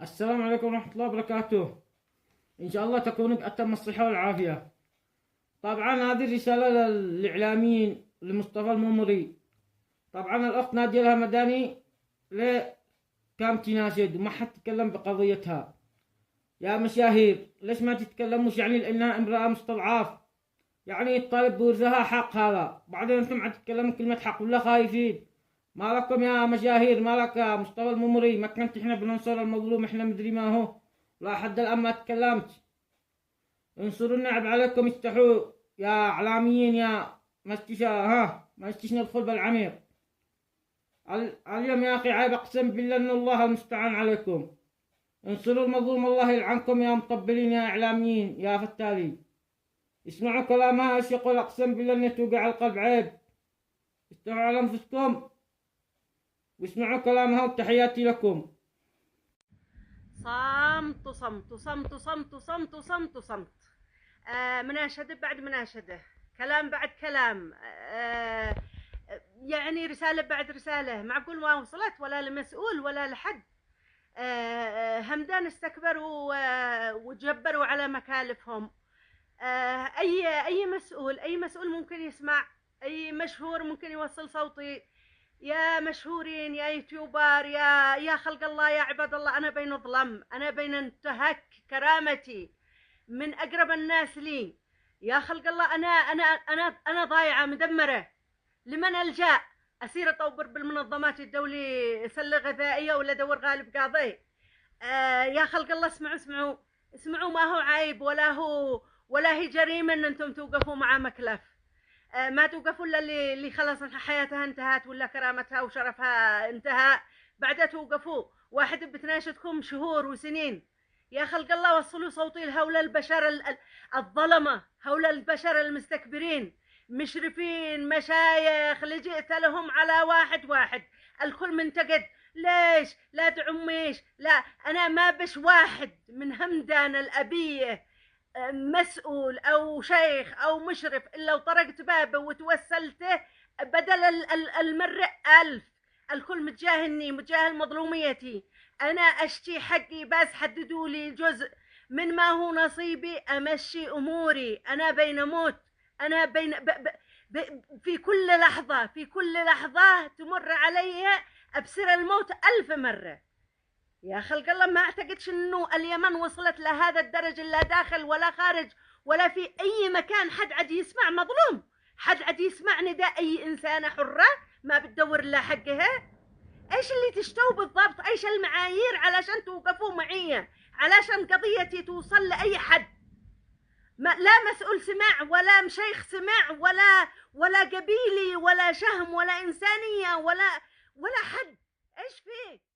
السلام عليكم ورحمة الله وبركاته. إن شاء الله تكونوا بأتم الصحة والعافية. طبعا هذه الرسالة للإعلاميين لمصطفى الممري. طبعا الأخت نادية لها مداني كام تناشد وما حد تتكلم بقضيتها. يا مشاهير ليش ما تتكلموش؟ يعني لأنها امرأة مستضعاف، يعني الطالب بورزها حق هذا، بعدين أنتم عم تتكلموا كلمة حق ولا خايفين؟ ما لكم يا مشاهير؟ ما لك يا مصطفى الممري؟ ما كنت احنا بننصر المظلوم؟ احنا مدري ما هو لا حد الآن ما تكلمت. انصروا النعب عليكم، استحوا يا اعلاميين يا ما استش ندخل بالعميق. اليوم يا اخي عيب، اقسم بالله ان الله المستعان عليكم. انصروا المظلوم، الله يلعنكم يا مطبلين يا اعلاميين يا فتالي. اسمعوا كلامها ايش يقول، اقسم بالله ان توقع القلب. عيب، استحوا على انفسكم واسمعوا كلامها، وتحياتي لكم. صمت صمت صمت صمت صمت صمت صمت. مناشدة بعد مناشدة، كلام بعد كلام، يعني رسالة بعد رسالة. معقول ما وصلت ولا لمسؤول ولا لحد؟ همدان استكبروا وتجبروا على مكالفهم. أي مسؤول ممكن يسمع، أي مشهور ممكن يوصل صوتي. يا مشهورين يا يوتيوبر يا خلق الله يا عباد الله، أنا بين ظلم، أنا بين انتهك كرامتي من أقرب الناس لي. يا خلق الله، أنا ضايعة مدمرة. لمن ألجأ؟ أسير أطور بالمنظمات الدولية سلة غذائية ولا دور غالب قاضي؟ يا خلق الله، اسمعوا ما هو عيب ولا هي جريمة ان انتم توقفوا مع مكلف. ما توقفوا الا اللي خلص حياتها انتهت ولا كرامتها وشرفها انتهى، بعدها توقفوا. واحد بتناشدكم شهور وسنين. يا خلق الله، وصلوا صوتي لهؤلاء البشر الظلمة، هؤلاء البشر المستكبرين، مشرفين مشايخ لجئت لهم على واحد واحد. الكل منتقد، ليش لا تعميش؟ لا، انا ما بش واحد من همدان الابيه مسؤول او شيخ او مشرف الا وطرقت بابه وتوسلته بدل المرة 1000. الكل متجاهلني، متجاهل مظلوميتي. انا اشتي حقي، بس حددوا لي جزء من ما هو نصيبي امشي اموري. انا بين موت، انا بين في كل لحظة تمر علي ابصر الموت 1000 مرة. يا خلق الله، ما اعتقدش انه اليمن وصلت لهذا الدرجة، لا داخل ولا خارج ولا في اي مكان حد عاد يسمع مظلوم، حد عاد يسمع نداء اي انسانة حرة ما بتدور الا حقها. ايش اللي تشتوا بالضبط؟ ايش المعايير علشان توقفوا معي، علشان قضيتي توصل لاي حد؟ لا مسؤول سمع ولا مشيخ سمع ولا قبيلي ولا شهم ولا انسانية ولا حد. ايش فيه؟